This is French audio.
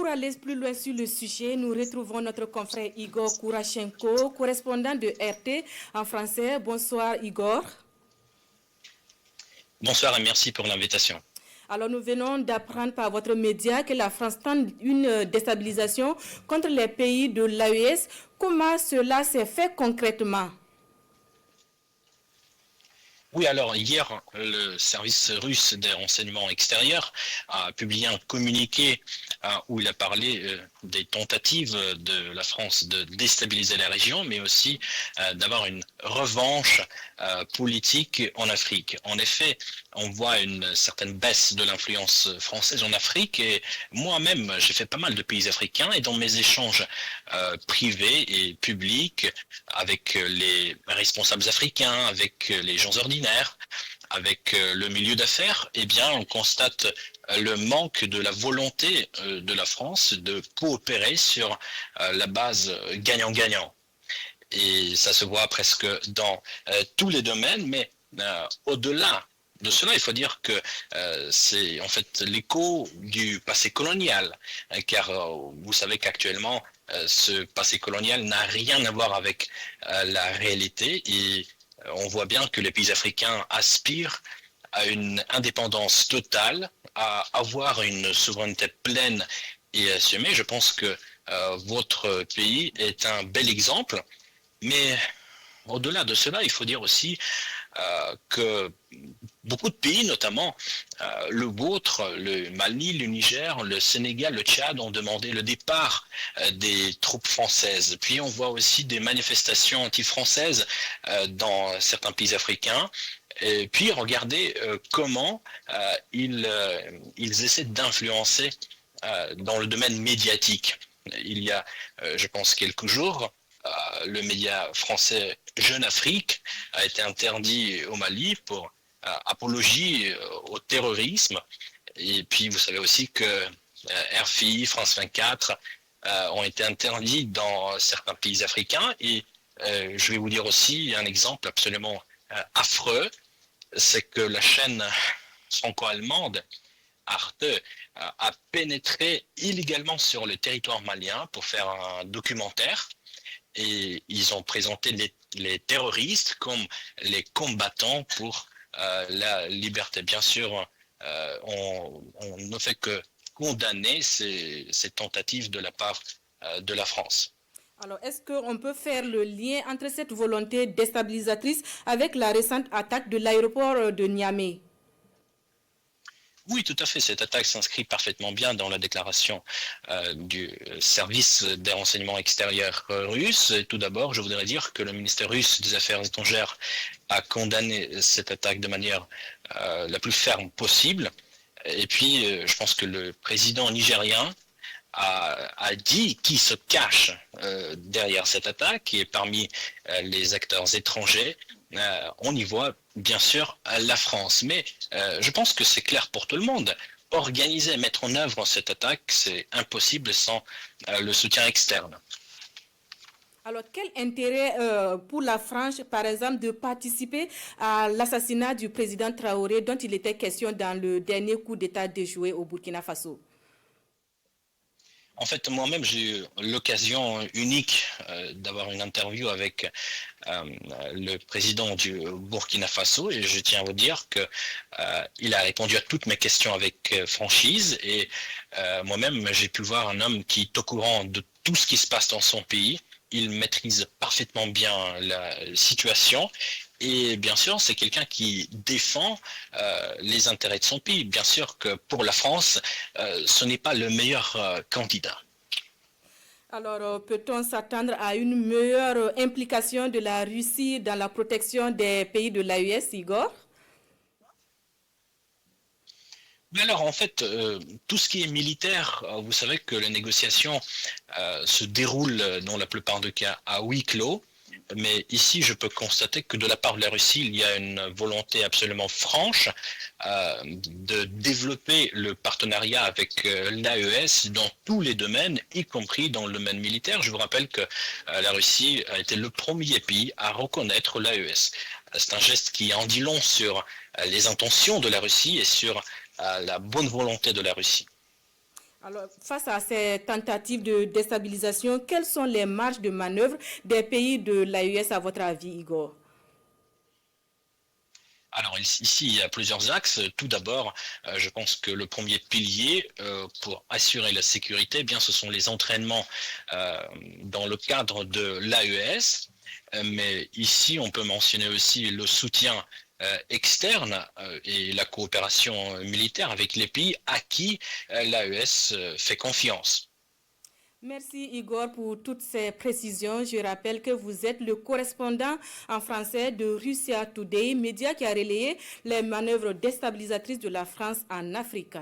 pour aller plus loin sur le sujet, nous retrouvons notre confrère Igor Kourachenko, correspondant de RT en français. Bonsoir Igor. Bonsoir et merci pour l'invitation. Alors nous venons d'apprendre par votre média que la France tente une déstabilisation contre les pays de l'AES. Comment cela s'est fait concrètement? Oui, alors hier, le service russe des renseignements extérieurs a publié un communiqué où il a parlé des tentatives de la France de déstabiliser la région, mais aussi d'avoir une revanche politique en Afrique. En effet, on voit une certaine baisse de l'influence française en Afrique et moi-même, j'ai fait pas mal de pays africains et dans mes échanges privés et publics avec les responsables africains, avec les gens ordinaires, avec le milieu d'affaires, eh bien, on constate le manque de la volonté de la France de coopérer sur la base gagnant-gagnant. Et ça se voit presque dans tous les domaines, mais au-delà de cela, il faut dire que c'est en fait l'écho du passé colonial, car vous savez qu'actuellement, ce passé colonial n'a rien à voir avec la réalité et on voit bien que les pays africains aspirent à une indépendance totale, à avoir une souveraineté pleine et assumée. Je pense que votre pays est un bel exemple, mais au-delà de cela, il faut dire aussi que beaucoup de pays, notamment le vôtre, le Mali, le Niger, le Sénégal, le Tchad, ont demandé le départ des troupes françaises. Puis on voit aussi des manifestations anti-françaises dans certains pays africains. Et puis regardez comment ils essaient d'influencer dans le domaine médiatique. Il y a, je pense, quelques jours, le média français Jeune Afrique a été interdit au Mali pour apologie au terrorisme. Et puis vous savez aussi que RFI, France 24 ont été interdits dans certains pays africains. Et je vais vous dire aussi un exemple absolument affreux, c'est que la chaîne franco-allemande Arte a pénétré illégalement sur le territoire malien pour faire un documentaire. Et ils ont présenté les terroristes comme les combattants pour la liberté. Bien sûr, on ne fait que condamner ces tentatives de la part de la France. Alors, est-ce qu'on peut faire le lien entre cette volonté déstabilisatrice avec la récente attaque de l'aéroport de Niamey? Oui, tout à fait. Cette attaque s'inscrit parfaitement bien dans la déclaration du service des renseignements extérieurs russe. Et tout d'abord, je voudrais dire que le ministère russe des Affaires étrangères a condamné cette attaque de manière la plus ferme possible. Et puis, je pense que le président nigérien a dit qui se cache derrière cette attaque et parmi les acteurs étrangers, on y voit bien sûr la France. Mais je pense que c'est clair pour tout le monde. Organiser, mettre en œuvre cette attaque, c'est impossible sans le soutien externe. Alors, quel intérêt pour la France, par exemple, de participer à l'assassinat du président Traoré dont il était question dans le dernier coup d'État déjoué au Burkina Faso? En fait, moi-même, j'ai eu l'occasion unique d'avoir une interview avec le président du Burkina Faso et je tiens à vous dire que il a répondu à toutes mes questions avec franchise et moi-même, j'ai pu voir un homme qui est au courant de tout ce qui se passe dans son pays. Il maîtrise parfaitement bien la situation et bien sûr, c'est quelqu'un qui défend les intérêts de son pays. Bien sûr que pour la France, ce n'est pas le meilleur candidat. Alors, peut-on s'attendre à une meilleure implication de la Russie dans la protection des pays de l'AES, Igor? Mais alors, en fait, tout ce qui est militaire, vous savez que les négociations se déroulent dans la plupart des cas à huis clos. Mais ici, je peux constater que de la part de la Russie, il y a une volonté absolument franche de développer le partenariat avec l'AES dans tous les domaines, y compris dans le domaine militaire. Je vous rappelle que la Russie a été le premier pays à reconnaître l'AES. C'est un geste qui en dit long sur les intentions de la Russie et sur la bonne volonté de la Russie. Alors, face à ces tentatives de déstabilisation, quelles sont les marges de manœuvre des pays de l'AES à votre avis, Igor? Alors ici, il y a plusieurs axes. Tout d'abord, je pense que le premier pilier pour assurer la sécurité, eh bien, ce sont les entraînements dans le cadre de l'AES. Mais ici, on peut mentionner aussi le soutien externe et la coopération militaire avec les pays à qui l'AES fait confiance. Merci Igor pour toutes ces précisions. Je rappelle que vous êtes le correspondant en français de Russia Today, média qui a relayé les manœuvres déstabilisatrices de la France en Afrique.